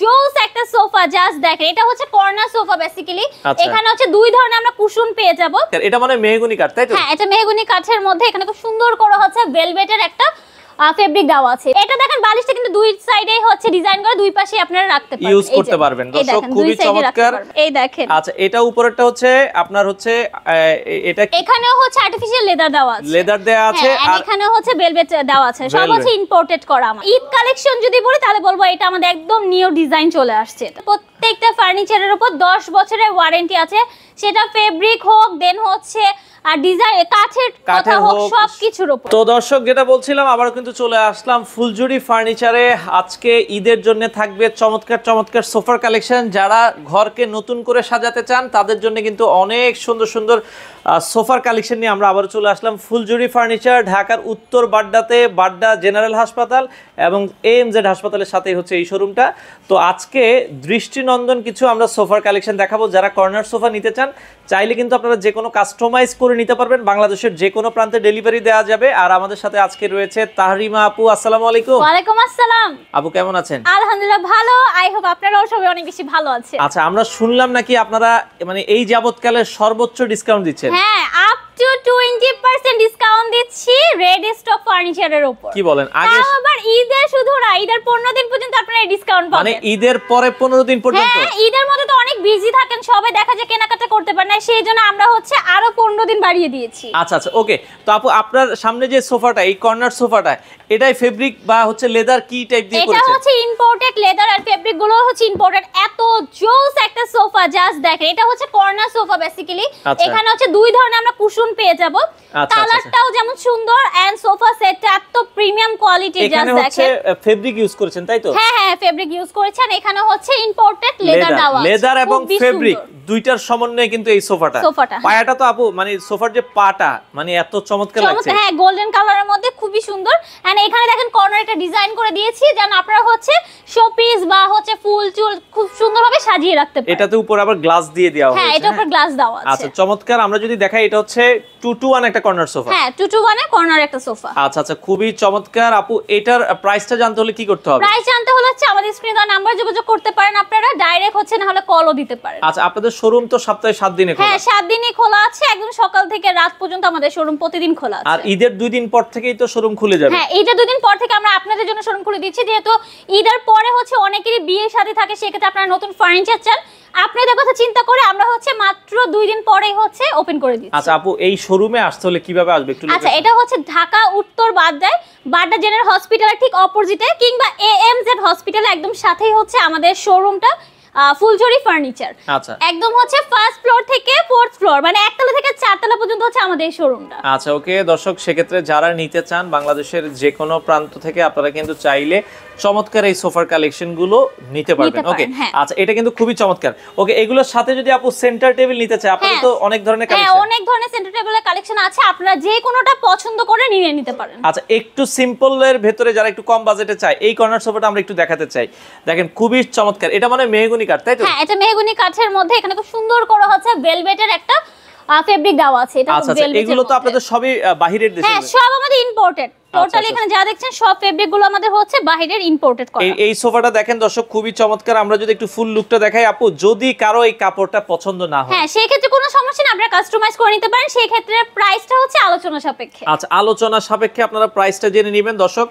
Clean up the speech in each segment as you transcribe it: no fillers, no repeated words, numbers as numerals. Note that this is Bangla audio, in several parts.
জোস একটা সোফা, জাস্ট দেখেন। এটা হচ্ছে কর্নার সোফা বেসিক্যালি। এখানে হচ্ছে দুই ধরনের আমরা কুশন পেয়ে যাব। এটা মানে মেহগনি কাঠ, তাই তো? হ্যাঁ, এটা মেহগনি কাঠের মধ্যে এখানে খুব সুন্দর করে হচ্ছে ভেলভেটের একটা ফেব্রিক দেওয়া আছে। এটা দেখেন বালিশটা কিন্তু দুই সাইডেই হচ্ছে ডিজাইন করে, দুই পাশে আপনারা রাখতে পারবেন, ইউজ করতে পারবেন। দর্শক খুবই চমৎকার। এই দেখেন। আচ্ছা, এটা উপরেরটা হচ্ছে আপনার হচ্ছে এটা এখানেও হচ্ছে আর্টিফিশিয়াল লেদার দেওয়া আছে, লেদার দেওয়া আছে, আর এখানে হচ্ছে ভেলভেট দেওয়া আছে। সব হচ্ছে ইম্পোর্টেড করা। ঈদ কালেকশন যদি বলি তাহলে বলবো এটা আমাদের একদম নিউ ডিজাইন চলে আসছে। প্রত্যেকটা ফার্নিচারের উপর 10 বছরের ওয়ারেন্টি আছে, সেটা ফেব্রিক হোক, দেন হচ্ছে আর ডিজাইন কাঠের কথা হোক, সবকিছুর উপর। তো দর্শক যেটা বলছিলাম, আবার কিন্তু চলে আসলাম ফুলজুরি ফার্নিচারে। আজকে ঈদের জন্য থাকবে চমৎকার চমৎকার সোফার কালেকশন। যারা ঘরকে নতুন করে সাজাতে চান তাদের জন্য কিন্তু অনেক সুন্দর সুন্দর সোফার কালেকশন নিয়ে আমরা আবার চলে আসলাম। ফুলজুরি ফার্নিচার, ঢাকার উত্তর বাড্ডাতে, বাড্ডা জেনারেল হাসপাতাল এবং AMZ হাসপাতালের সাথেই হচ্ছে এই শোরুমটা। তো আজকে দৃষ্টিনন্দন কিছু আমরা সোফার কালেকশন দেখাবো। যারা কর্নার সোফা নিতে চান চাইলে কিন্তু আপনারা যে কোনো কাস্টমাইজ করে নিতে পারবেন, বাংলাদেশের যে কোনো প্রান্তে ডেলিভারি দেওয়া যাবে। আর আমাদের সাথে আজকে রয়েছে তাহরিমা আপু। আসসালামু আলাইকুম। ওয়ালাইকুম আসসালাম। আপু কেমন আছেন? আলহামদুলিল্লাহ ভালো, আই হোপ আপনারাও সবাই অনেক বেশি ভালো আছেন। আচ্ছা, আমরা শুনলাম নাকি আপনারা মানে এই যাবতকালে সর্বোচ্চ ডিসকাউন্ট দিচ্ছেন? হ্যাঁ, আপ টু 20% ডিসকাউন্ট দিচ্ছি রেডি স্টক ফার্নিচারের উপর। কি বলেন? আগে আবার ঈদের শুধু না, ঈদের 15 দিন পর্যন্ত আপনারা ডিসকাউন্ট পাবেন। মানে ঈদের পরে 15 দিন পর্যন্ত? হ্যাঁ, ঈদের মধ্যে তো অনেক বিজি থাকেন সবাই, দেখা যায় কেনাকাটা করতে পারে না, সেইজন্য আমরা হচ্ছে আরো 15 দিন বাড়িয়ে দিয়েছি। আচ্ছা আচ্ছা, ওকে। তো আপু আপনার সামনে যে সোফাটা, এই কর্নার সোফাটা, এটাই ফেব্রিক বা হচ্ছে লেদার কি টাইপ দিয়ে করেছেন? এটা হচ্ছে ইম্পোর্টেড লেদার, আর ফেব্রিক গুলো হচ্ছে ইম্পোর্টেড। এত জোস একটা সোফা, জাস্ট দেখেন। এটা হচ্ছে কর্নার সোফা বেসিক্যালি। এখানে হচ্ছে দুই ধরনের আমরা কুশন পেয়ে যাব। কালারটাও যেমন সুন্দর, এন্ড সোফা সেটটা এত প্রিমিয়াম কোয়ালিটি, জাস্ট দেখেন। এখানে হচ্ছে ফেব্রিক ইউজ করেছেন, তাই তো? হ্যাঁ হ্যাঁ, ফেব্রিক ইউজ করেছেন। এখানে হচ্ছে ইম্পোর্টেড লেদার দেওয়া আছে। লেদার এবং ফেব্রিক দুইটার সমন্বয়ে কিন্তু এই সোফাটা। পায়াটা তো আপু মানে সোফার যে পাটা মানে এত চমৎকার লাগছে। হ্যাঁ, গোল্ডেন কালারের মধ্যে খুবই সুন্দর। এন্ড এখানে দেখেন কর্নার একটা ডিজাইন করে দিয়েছি, যেন আপনারা হচ্ছে শোপিস বা হচ্ছে ফুল চুল খুব সুন্দরভাবে সাজিয়ে রাখতে পারেন। এটাতে উপর আবার গ্লাস দিয়ে দেওয়া হয়েছে। হ্যাঁ, এটার উপর গ্লাস দেওয়া আছে। আচ্ছা, চমৎকার। আমরা যদি দেখাই, এটা হচ্ছে 2 to 1 একটা কর্নার সোফা। হ্যাঁ, 2 to 1 এর কর্নার একটা সোফা। আচ্ছা আচ্ছা, খুবই চমৎকার। আপু এটার প্রাইসটা জানতে হলে কি করতে হবে? প্রাইস জানতে হলে হচ্ছে আমাদের স্ক্রিনে দেওয়া নাম্বার যোগাযোগ করতে পারেন, আপনারা ডাইরেক্ট হচ্ছে না হলে কলও দিতে পারেন। আচ্ছা, আপনাদের শোরুম তো সপ্তাহে 7 দিনে খোলা? হ্যাঁ, 7 দিনই খোলা আছে, একদম সকাল থেকে রাত পর্যন্ত আমাদের শোরুম প্রতিদিন খোলা আছে। আর ঈদের 2 দিন পর থেকেই তো শোরুম খুলে যাবে? হ্যাঁ, ঈদের 2 দিন পর থেকে আমরা আপনাদের জন্য শোরুম খুলে দিচ্ছি, যেহেতু ঈদের পরে হচ্ছে অনেকেরই বিয়ে শাদী থাকে, সেক্ষেত্রে আপনারা নতুন ফার্নিচার চান, আপনাদের কথা চিন্তা করে আমরা হচ্ছে মাত্র 2 দিন পরেই হচ্ছে ওপেন করে দিচ্ছি। আচ্ছা আপু, এই শোরুমে আসতে হলে কিভাবে আসবে একটু? আচ্ছা, এটা হচ্ছে ঢাকা উত্তর বাড্ডায়, বাড্ডা জেনারেল হসপিটালের ঠিক অপোজিটে, কিংবা AMZ হসপিটালের একদম সাথেই হচ্ছে আমাদের শোরুমটা, ফুলজুরি ফার্নিচার। আচ্ছা, একদম হচ্ছে ফার্স্ট ফ্লোর থেকে 4th ফ্লোর, মানে একতলা থেকে 4তলা পর্যন্ত হচ্ছে আমাদের এই শোরুমটা। আচ্ছা, ওকে। দর্শক সেক্ষেত্রে যারা নিতে চান বাংলাদেশের যে কোনো প্রান্ত থেকে আপনারা কিন্তু চাইলে চমৎকার এই সোফার কালেকশন গুলো নিতে পারবেন। ওকে, আচ্ছা, এটা কিন্তু খুবই চমৎকার। ওকে, এগুলোর সাথে যদি আপু সেন্টার টেবিল নিতে চায়, আপনাদের তো অনেক ধরনের কালেকশন। হ্যাঁ, অনেক ধরনের সেন্টার টেবিলের কালেকশন আছে, আপনারা যে কোনোটা পছন্দ করে নিয়ে নিতে পারেন। আচ্ছা, একটু সিম্পলের ভেতরে যারা একটু কম বাজেটে চায়, এই কর্নার সোফাটা আমরা একটু দেখাতে চাই। দেখেন খুবই চমৎকার। এটা মানে মেহগনি কাঠ, তাই তো? হ্যাঁ, এটা মেহগনি কাঠের মধ্যে এখানে খুব সুন্দর করে হচ্ছে ভেলভেটের একটা ফেব্রিক দেওয়া আছে। এটা আচ্ছা আচ্ছা, এগুলো তো আপনাদের সবই বাহিরের দেশে? হ্যাঁ, সব আমাদের ইম্পোর্টেড। টোটালি এখানে যা দেখছেন সব ফেব্রিক গুলো আমাদের হচ্ছে বাইরের ইম্পোর্টেড করা। এই সোফাটা দেখেন দর্শক, খুবই চমৎকার। আমরা যদি একটু ফুল লুকটা দেখাই আপু, যদি কারো এই কাপড়টা পছন্দ না হয়, হ্যাঁ, সেই ক্ষেত্রে কোনো সমস্যা নেই, আপনারা কাস্টমাইজ করে নিতে পারেন। সেই ক্ষেত্রে প্রাইসটা হচ্ছে আলোচনা সাপেক্ষে। আচ্ছা, আলোচনা সাপেক্ষে আপনারা প্রাইসটা জেনে নেবেন। দর্শক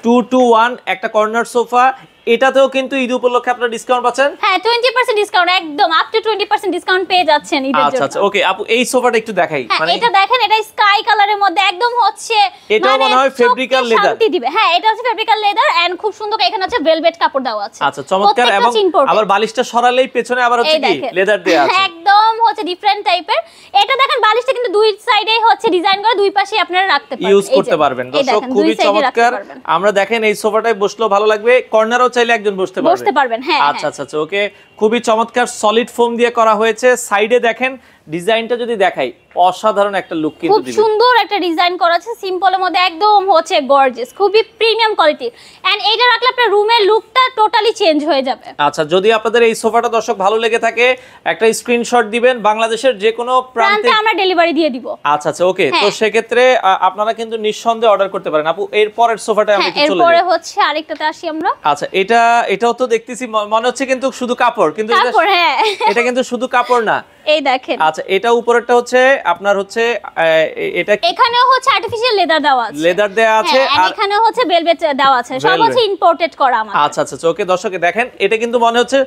2 to 1 একটা কর্নার সোফা, এটাতেও কিন্তু ঈদ উপলক্ষে আপনারা ডিসকাউন্ট পাচ্ছেন। হ্যাঁ, 20% ডিসকাউন্ট, একদম আপ টু 20% ডিসকাউন্ট পেয়ে যাচ্ছেন ঈদের জন্য। আচ্ছা আচ্ছা, ওকে আপু, এই সোফাটা একটু দেখাই। মানে এটা দেখেন, এটা স্কাই কালারের মধ্যে একদম হচ্ছে, এটা মনে হয় ফেব্রিক্যাল লেদার। শান্তি দিবে। হ্যাঁ, এটা হচ্ছে ফেব্রিক্যাল লেদার এন্ড খুব সুন্দর এখানে হচ্ছে ভেলভেট কাপড় দেওয়া আছে। আচ্ছা, চমৎকার। এবং আবার বালিশটা সরালেই পেছনে আবার হচ্ছে কি লেদার দেয়া আছে, একদম হচ্ছে ডিফারেন্ট টাইপের। এটা দেখেন বালিশটা কিন্তু দুই সাইডেই হচ্ছে ডিজাইন করে, দুই পাশে আপনারা রাখতে পারবেন, ইউজ করতে পারবেন। দর্শক খুবই চমৎকার। আমরা দেখেন এই সোফাটায় বসলেও ভালো লাগবে, কর্নারও চাইলে একজন বসতে পারবেন। হ্যাঁ, আচ্ছা আচ্ছা, ওকে। খুবই চমৎকার, সলিড ফোম দিয়ে করা হয়েছে। সাইডে দেখেন ডিজাইনটা যদি দেখাই অসাধারণ একটা লুক কিন্তু খুব দিবে। সুন্দর একটা ডিজাইন করা আছে, সিম্পলের মধ্যে একদম হচ্ছে গর্জিয়াস, খুবই প্রিমিয়াম কোয়ালিটি। এন্ড এইটা রাখলে আপনার রুমের লুকটা টোটালি চেঞ্জ হয়ে যাবে। আচ্ছা, যদি আপনাদের এই সোফাটা দর্শক ভালো লেগে থাকে একটা স্ক্রিনশট দিবেন, বাংলাদেশের যে কোনো প্রান্তে আমরা ডেলিভারি দিয়ে দিব। আচ্ছা আচ্ছা, ওকে। তো সেক্ষেত্রে আপনারা কিন্তু নিঃসন্দেহে অর্ডার করতে পারেন। আপু এর পরের সোফাটা আমরা একটু চলে যাই। এরপরে হচ্ছে আরেকটাতে আসি আমরা। আচ্ছা, এটাও তো দেখতেছি মনে হচ্ছে কিন্তু শুধু কাপড়, কিন্তু কাপড়, হ্যাঁ এটা কিন্তু শুধু কাপড় না। এই দেখেন। আচ্ছা, এটা উপরেরটা হচ্ছে আপনার হচ্ছে এটা এখানেও হচ্ছে আর্টিফিশিয়াল লেদার দেওয়া আছে, লেদার দেওয়া আছে, আর এখানেও হচ্ছে ভেলভেট দেওয়া আছে, সব হচ্ছে ইম্পোর্টেড করা আমাদের। আচ্ছা আচ্ছা, ওকে। দর্শকে দেখেন, এটা কিন্তু মনে হচ্ছে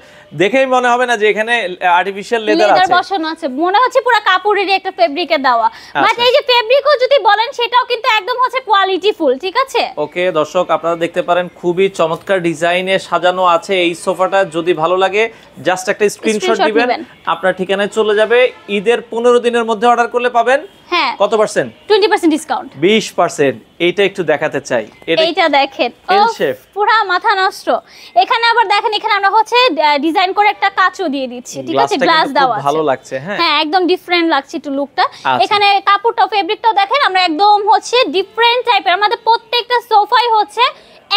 দেখেই মনে হবে না যে এখানে আর্টিফিশিয়াল লেদার আছে, বসানো আছে, মনে হচ্ছে পুরো কাপড়েরই একটা ফেব্রিকে দেওয়া। বাট এই যে ফেব্রিকও যদি বলেন সেটাও কিন্তু একদম হচ্ছে কোয়ালিটি ফুল, ঠিক আছে? ওকে দর্শক, আপনারা দেখতে পারেন খুবই চমৎকার ডিজাইনে সাজানো আছে এই সোফাটা। যদি ভালো লাগে জাস্ট একটা স্ক্রিনশট দিবেন, আপনার ঠিকানায় চলে যাবে। ঈদের 15 দিনের মধ্যে অর্ডার করলে পাবেন হ্যাঁ কত পার্সেন্ট? 20% ডিসকাউন্ট। 20%। এইটা একটু দেখাতে চাই, এইটা দেখেন এল শেপ, পুরো মাথা নষ্ট। এখানে আবার দেখেন, এখানে আমরা হচ্ছে ডিজাইন করে একটা কাচও দিয়ে দিচ্ছি, ঠিক আছে? গ্লাস দেওয়া আছে, ভালো লাগছে। হ্যাঁ হ্যাঁ, একদম ডিফারেন্ট লাগছে একটু লুকটা। এখানে কাপড়টা ফেব্রিকটাও দেখেন, আমরা একদম হচ্ছে ডিফারেন্ট টাইপের। আমাদের প্রত্যেকটা সোফাই হচ্ছে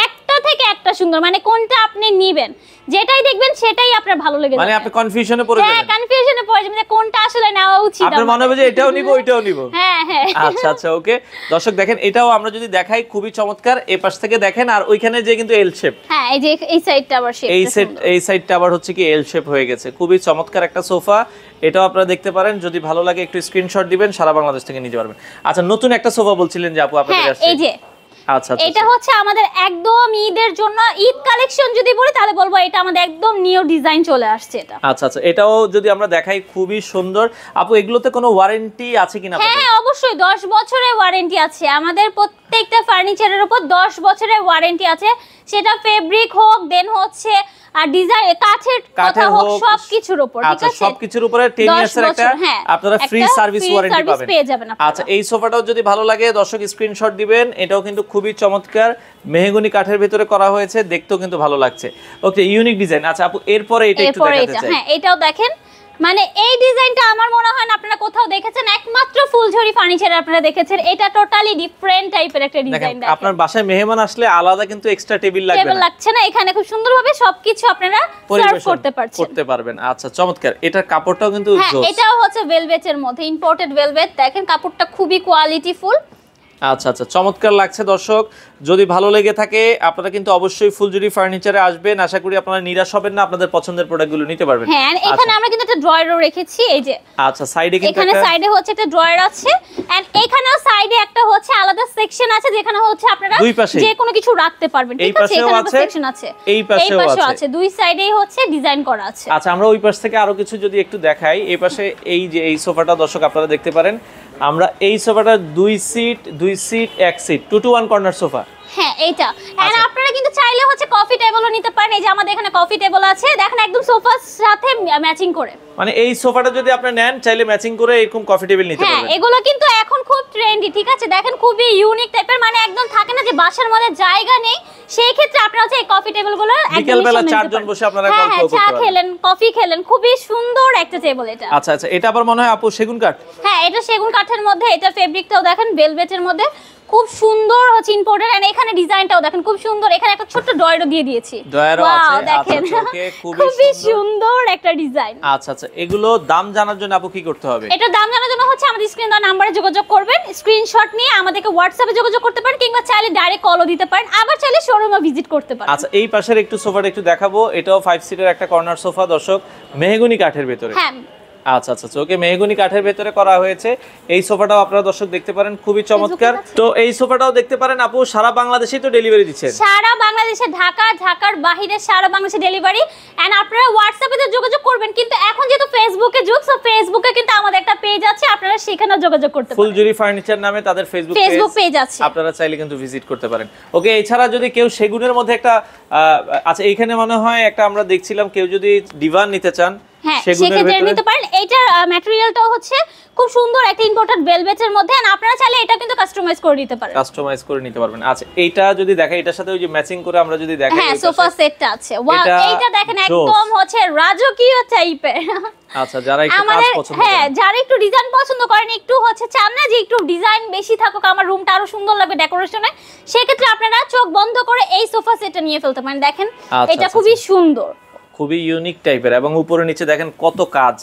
একটা থেকে একটা সুন্দর, মানে কোনটা আপনি নেবেন যেটাই দেখবেন সেটাই আপনার ভালো লেগে যাবে। মানে আপনি কনফিউশনে পড়ে যাবেন। হ্যাঁ, কনফিউশনে পড়ে যাবেন যে কোনটা আসলে নেওয়া উচিত। আপনার মনে হবে যে এটাও নিব ওইটাও নিব। হ্যাঁ হ্যাঁ। আচ্ছা আচ্ছা, ওকে। দর্শক দেখেন, এটাও আমরা যদি দেখাই খুবই চমৎকার। এই পাশ থেকে দেখেন, আর ওইখানে যে কিন্তু এল শেপ। হ্যাঁ, এই যে এই সাইডটা আবার শেপ, এই সাইডটা আবার হচ্ছে কি এল শেপ হয়ে গেছে। খুবই চমৎকার একটা সোফা। এটাও আপনারা দেখতে পারেন, যদি ভালো লাগে একটু স্ক্রিনশট দিবেন, সারা বাংলাদেশ থেকে নিতে পারবেন। আচ্ছা, নতুন একটা সোফা বলছিলেন যে আপু আপনাদের আসছে। এই যে আচ্ছা আচ্ছা, এটা হচ্ছে আমাদের একদম ঈদের জন্য ঈদ কালেকশন যদি বলি তাহলে বলবো এটা আমাদের একদম নিউ ডিজাইন চলে আসছে এটা। আচ্ছা আচ্ছা, এটাও যদি আমরা দেখাই খুবই সুন্দর। আপু এগুলোতে কোনো ওয়ারেন্টি আছে কিনা? হ্যাঁ অবশ্যই 10 বছরের ওয়ারেন্টি আছে আমাদের প্রত্যেকটা ফার্নিচারের উপর। 10 বছরের ওয়ারেন্টি আছে, সেটা ফেব্রিক হোক, দেন হচ্ছে আর ডিজাইন কাঠের কথা হোক, সবকিছুর উপর, ঠিক আছে? সবকিছুর উপরে 10 ইয়ার্সের একটা আপনারা ফ্রি সার্ভিস ওয়ারেন্টি পাবেন, পেয়ে যাবেন আপনারা। আচ্ছা, এই সোফাটাও যদি ভালো লাগে দর্শক স্ক্রিনশট দিবেন। এটাও কিন্তু খুবই চমৎকার, মেহগনি কাঠের ভিতরে করা হয়েছে, দেখতেও কিন্তু ভালো লাগছে। ওকে, ইউনিক ডিজাইন। আচ্ছা আপু, এরপরে এটা একটু দেখাতে চাই। হ্যাঁ, এটাও দেখেন, মানে এই ডিজাইনটা আমার মনে হয় না আপনারা কোথাও দেখেছেন, একমাত্র ফুলঝুরি ফার্নিচারে আপনারা দেখেছেন। এটা টোটালি ডিফারেন্ট টাইপের একটা ডিজাইন। দেখেন, আপনার বাসায় মেহমান আসলে আলাদা কিন্তু এক্সট্রা টেবিল লাগবে না, টেবিল লাগছে না, এখানে খুব সুন্দরভাবে সবকিছু আপনারা সার্ভ করতে পারবেন। আচ্ছা, চমৎকার। এটার কাপড়টাও কিন্তু জোস। এটাও হচ্ছে ভেলভেটের মধ্যে, ইম্পোর্টেড ভেলভেট। দেখেন কাপড়টা খুবই কোয়ালিটি ফুল। আচ্ছা আচ্ছা, চমৎকার লাগছে। দর্শক যদি ভালো লেগে থাকে আপনারা কিন্তু অবশ্যই ফুলজুরি ফার্নিচারে আসবেন। আশা করি আপনারা নিরাশ হবেন না, আপনাদের পছন্দের প্রোডাক্টগুলো নিতে পারবেন। হ্যাঁ, এখানে আমরা কিন্তু একটা ড্রয়ারও রেখেছি, এই যে। আচ্ছা, সাইডে কিন্তু এখানে সাইডে হচ্ছে একটা ড্রয়ার আছে, এন্ড এখানেও সাইডে একটা হচ্ছে আলাদা সেকশন আছে যেখানে হচ্ছে আপনারা যে কোনো কিছু রাখতে পারবেন, ঠিক আছে? এখানে একটা সেকশন আছে, এই পাশেও আছে, দুই সাইডেই হচ্ছে ডিজাইন করা আছে। আচ্ছা, আমরা ওই পাশ থেকে আরো কিছু যদি একটু দেখাই। এই পাশে এই যে এই সোফাটা দর্শক আপনারা দেখতে পারেন, আমরা এই সোফাটা 2 seat 1 seat 2 to 1 corner sofa. হ্যাঁ, এইটা। এন্ড আপনারা কিন্তু চাইলে হচ্ছে কফি টেবিলও নিতে পারেন। এই যে আমাদের এখানে কফি টেবিল আছে, দেখেন একদম সোফার সাথে ম্যাচিং করে। মানে এই সোফাটা যদি আপনি নেন, চাইলে ম্যাচিং করে এরকম কফি টেবিল নিতে পারবেন। হ্যাঁ, এগুলো কিন্তু এখন খুব ট্রেন্ডি, ঠিক আছে? দেখেন খুবই ইউনিক টাইপের, মানে একদম থাকে না যে বাসার মধ্যে জায়গা নেই, সেই ক্ষেত্রে আপনারা হচ্ছে এই কফি টেবিলগুলো বিকেল বেলা 4 জন বসে আপনারা গল্প করতে চা পারবেন, খেলেন, কফি খেলেন, খুবই সুন্দর একটা টেবিল এটা। আচ্ছা আচ্ছা, এটা আবার মনে হয় আপু সেগুন কাঠ। হ্যাঁ, এটা সেগুন কাঠের মধ্যে, এটা ফেব্রিকটাও দেখেন ভেলভেটের মধ্যে, খুব সুন্দর হচ্ছে ইম্পোর্টেড। এন্ড এখানে ডিজাইনটাও দেখেন খুব সুন্দর, এখানে একটা ছোট ডয়ারও দিয়ে দিয়েছি। ডয়ারও আছে, দেখেন খুবই সুন্দর একটা ডিজাইন। আচ্ছা আচ্ছা, এগুলো দাম জানার জন্য আপু কি করতে হবে? এটা দাম জানার জন্য হচ্ছে আমাদের স্ক্রিন দেওয়া নম্বরে যোগাযোগ করবেন, স্ক্রিনশট নিয়ে আমাদেরকে হোয়াটসঅ্যাপে যোগাযোগ করতে পারেন, কিংবা চাইলে ডাইরেক্ট কলও দিতে পারেন, আবার চাইলে শোরুমে ভিজিট করতে পারেন। আচ্ছা, এই পাশের একটু সোফাটা একটু দেখাবো। এটাও 5 সিটের একটা কর্নার সোফা দর্শক, মেহগনি কাঠের ভিতরে। হ্যাঁ, আচ্ছা আচ্ছা, ওকে, মেহগনি কাঠের ভিতরে করা হয়েছে। এই সোফাটাও আপনারা দর্শক দেখতে পারেন, খুবই চমৎকার। তো এই সোফাটাও দেখতে পারেন আপু, সারা বাংলাদেশেই তো ডেলিভারি দিচ্ছেন। সারা বাংলাদেশে, ঢাকার বাইরে সারা বাংলাদেশে ডেলিভারি। এন্ড আপনারা হোয়াটসঅ্যাপে তো যোগাযোগ করবেন, কিন্তু এখন যেহেতু ফেসবুকে যুগ, সো ফেসবুকে কিন্তু আমাদের একটা পেজ আছে, আপনারা সেখানেও যোগাযোগ করতে পারেন। ফুলজুরি ফার্নিচার নামে তাদের ফেসবুক পেজ আছে, আপনারা চাইলে কিন্তু ভিজিট করতে পারেন। ওকে, এছাড়া যদি কেউ সেগুনের মধ্যে একটা আচ্ছা, এইখানে মনে হয় একটা আমরা দেখছিলাম, কেউ যদি ডিভান নিতে চান সেক্ষেত্রে নিতে পারেন। এইটার ম্যাটেরিয়ালটাও হচ্ছে খুব সুন্দর একটা ইম্পোর্টেড ভেলভেটের মধ্যে, আর আপনারা চাইলে এটা কিন্তু কাস্টমাইজ করে নিতে পারেন। কাস্টমাইজ করে নিতে পারবেন। আচ্ছা এইটা যদি দেখাই, এটার সাথে ওই যে ম্যাচিং করে আমরা যদি দেখাই, হ্যাঁ সোফা সেটটা আছে। ওয়াও, এইটা দেখেন একদম হচ্ছে রাজকীয় টাইপের। আচ্ছা যারা একটু কাজ পছন্দ করেন, হ্যাঁ যারা একটু ডিজাইন পছন্দ করেন, একটু হচ্ছে চান না যে একটু ডিজাইন বেশি থাকুক, আমার রুমটা আরো সুন্দর লাগবে ডেকোরেশনে, সেক্ষেত্রে আপনারা চোখ বন্ধ করে এই সোফা সেটটা নিয়ে ফেলতে পারেন। দেখেন এটা খুবই সুন্দর, খুবই ইউনিক টাইপের, এবং উপরে নিচে দেখেন কত কাজ,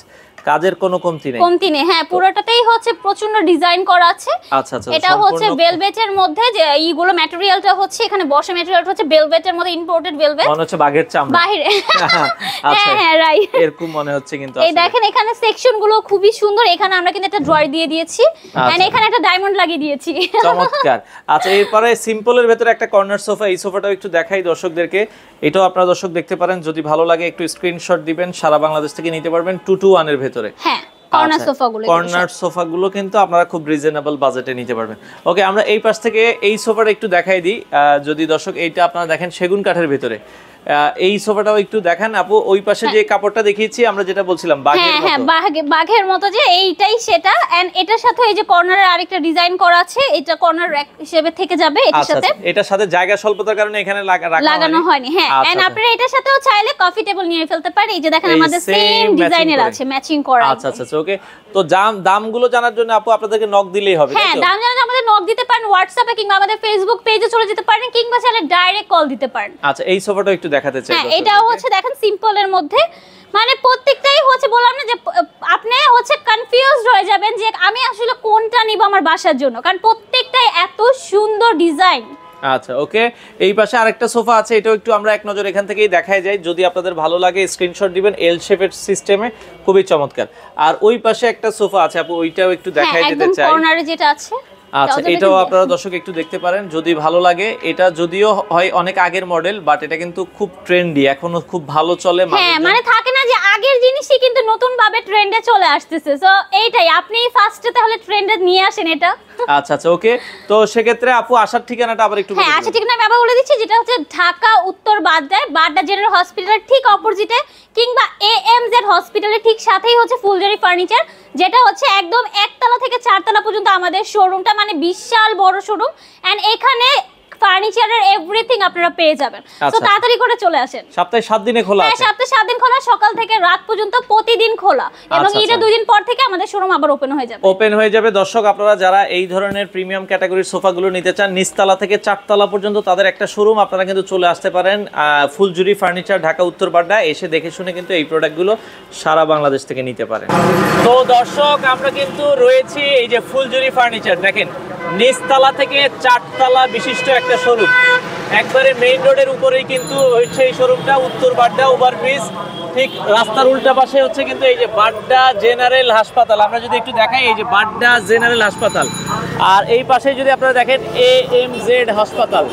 কাজের কোনো কমতি নেই। হ্যাঁ পুরোটাতেই হচ্ছে প্রচন্ড ডিজাইন করা আছে। আচ্ছা আচ্ছা, এটা হচ্ছে ভেলভেটের মধ্যে, যে এইগুলো ম্যাটেরিয়ালটা হচ্ছে এখানে বসে ম্যাটেরিয়ালটা হচ্ছে ভেলভেটের মধ্যে, ইম্পোর্টেড ভেলভেট, মনে হচ্ছে বাঘের চামড়া বাইরে। আচ্ছা হ্যাঁ রাইট, এরকম মনে হচ্ছে। কিন্তু এই দেখেন এখানে সেকশন গুলো খুবই সুন্দর। এখানে আমরা কিন্তু একটা ড্রয়ার দিয়ে দিয়েছি, এন্ড এখানে একটা ডায়মন্ড লাগিয়ে দিয়েছি। চমৎকার। আচ্ছা এরপরে সিম্পলের ভেতরে একটা কর্নার সোফা, এই সোফাটাও একটু দেখাই দর্শকদেরকে। এটাও আপনারা দর্শক দেখতে পারেন, যদি ভালো লাগে একটু স্ক্রিনশট দিবেন, সারা বাংলাদেশ থেকে নিতে পারবেন 221 এর ভেতরে। হ্যাঁ কর্নার সোফাগুলো, কর্নার সোফাগুলো কিন্তু আপনারা খুব রিজনেবল বাজেটে নিতে পারবেন। ওকে আমরা এই পাশ থেকে এই সোফাটা একটু দেখাই দিই। যদি দর্শক এইটা আপনারা দেখেন সেগুন কাঠের ভিতরে, এই সোফাটাও একটু দেখান আপু। ওই পাশে যে কাপড়টা দেখিয়েছি আমরা, যেটা বলছিলাম বাঘের মতো, হ্যাঁ বাঘের মতো, যে এইটাই সেটা। এন্ড এটার সাথে এই যে কর্নারে আরেকটা ডিজাইন করা আছে, এটা কর্নার র্যাক হিসেবে থেকে যাবে এটার সাথে। এটার সাথে জায়গা স্বল্পতার কারণে এখানে লাগানো হয়নি। হ্যাঁ এন্ড আপনারা এটার সাথেও চাইলে কফি টেবিল নিয়ে ফেলতে পারেন। এই যে দেখেন আমাদের সেম ডিজাইনের আছে, ম্যাচিং করা। আচ্ছা আচ্ছা ওকে। তো দামগুলো জানার জন্য আপু আপনাদেরকে নক দিলেই হবে। হ্যাঁ দাম জানার আমাদের নক দিতে পারেন, হোয়াটসঅ্যাপে কিংবা আমাদের ফেসবুক পেজে চলে যেতে পারেন, কিংবা চাইলে ডাইরেক্ট কল দিতে পারেন। আচ্ছা এই সোফাটাও একটু দেখাতে চাই। হ্যাঁ এটাও হচ্ছে দেখেন সিম্পলের মধ্যে, মানে প্রত্যেকটাই হচ্ছে বললাম না যে আপনি হচ্ছে কনফিউজড হয়ে যাবেন যে আমি আসলে কোনটা নিব আমার বাসার জন্য, কারণ প্রত্যেকটাই এত সুন্দর ডিজাইন। আচ্ছা ওকে। এই পাশে আরেকটা সোফা আছে, এটাও একটু আমরা এক নজর এখান থেকেই দেখাই যায়, যদি আপনাদের ভালো লাগে স্ক্রিনশট দিবেন। এল শেপের সিস্টেমে, খুবই চমৎকার। আর ওই পাশে একটা সোফা আছে আপু, ওইটাও একটু দেখাই দিতে চাই। একদম কর্নারে যেটা আছে। আচ্ছা এটাও আপনারা দর্শক একটু দেখতে পারেন যদি ভালো লাগে। এটা যদিও হয় অনেক আগের মডেল, বাট এটা কিন্তু খুব ট্রেন্ডি, এখনো খুব ভালো চলে। হ্যাঁ মানে থাকে না যে আগের জিনিসই কিন্তু নতুন ভাবে ট্রেন্ডে চলে আসতেছে, সো এইটাই আপনি ফার্স্টে তাহলে ট্রেন্ডে নিয়ে আসেন এটা। আচ্ছা আচ্ছা ওকে। তো সেক্ষেত্রে আপু আসার ঠিকানাটা আবার একটু বলে দিন। হ্যাঁ আচ্ছা ঠিকানা আমি আবার বলে দিচ্ছি, যেটা হচ্ছে ঢাকা উত্তর বাড্ডা জেনারেল হসপিটালের ঠিক অপোজিটে, কিংবা এএমজেড হসপিটালের ঠিক সাথেই হচ্ছে ফুলজুরি ফার্নিচার, যেটা হচ্ছে একদম একতলা থেকে চারতলা পর্যন্ত আমাদের শোরুমটা, মানে বিশাল বড় শোরুম। এন্ড এখানে ফার্নিচারের এভরিথিং আপনারা পেয়ে যাবেন। তো তাড়াতাড়ি করে চলে আসেন। সপ্তাহে 7 দিনে খোলা আছে। হ্যাঁ সপ্তাহে 7 দিন খোলা, সকাল থেকে রাত পর্যন্ত প্রতিদিন খোলা, এবং ঈদের 2 দিন পর থেকে আমাদের শোরুম আবার ওপেন হয়ে যাবে। ওপেন হয়ে যাবে। দর্শক আপনারা যারা এই ধরনের প্রিমিয়াম ক্যাটাগরির সোফাগুলো নিতে চান, নিচতলা থেকে 4তলা পর্যন্ত তাদের একটা শোরুম, আপনারা কিন্তু চলে আসতে পারেন ফুলজুরি ফার্নিচার, ঢাকা উত্তর বাড্ডা। এসে দেখে শুনে কিন্তু এই প্রোডাক্টগুলো সারা বাংলাদেশ থেকে নিতে পারেন। তো দর্শক আমরা কিন্তু রয়েছি এই যে ফুলজুরি ফার্নিচার, দেখেন নিচতলা থেকে 4তলা বিশিষ্ট একটা শোরুম, একবারে মেইন রোডের উপরেই কিন্তু হচ্ছে এই শোরুমটা, উত্তর বাড্ডা ওভারব্রিজ, ঠিক রাস্তার উল্টা পাশে হচ্ছে কিন্তু এই যে বাড্ডা জেনারেল হাসপাতাল। আমরা যদি একটু দেখাই, এই যে বাড্ডা জেনারেল হাসপাতাল, আর এই পাশে যদি আপনারা দেখেন এএমজেড হাসপাতাল,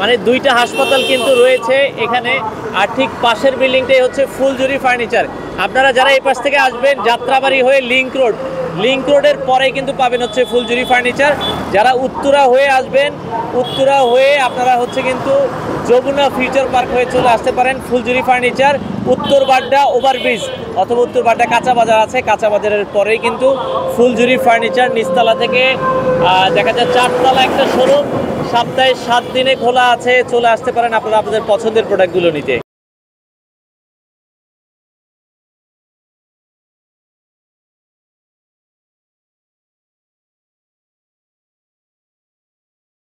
মানে দুইটা হাসপাতাল কিন্তু রয়েছে এখানে। আর ঠিক পাশের বিল্ডিংটাই হচ্ছে ফুলজুরি ফার্নিচার। আপনারা যারা এই পাশ থেকে আসবেন যাত্রাবাড়ি হয়ে লিংক রোডের পরে কিন্তু পাবেন হচ্ছে ফুলজুরি ফার্নিচার। যারা উত্তরা হয়ে আসবেন, উত্তরা হয়ে আপনারা হচ্ছে কিন্তু যমুনা ফিউচার পার্ক হয়ে চলে আসতে পারেন ফুলজুরি ফার্নিচার, উত্তর বাড্ডা ওভারব্রিজ, অথবা উত্তর বাড্ডা কাঁচা বাজার আছে, কাঁচা বাজারের পরেই কিন্তু ফুলজুরি ফার্নিচার। নিচতলা থেকে দেখা যায় 4তলা একটা শোরুম, সপ্তাহে 7 দিনে খোলা আছে। চলে আসতে পারেন আপনারা আপনাদের পছন্দের প্রোডাক্টগুলো নিতে।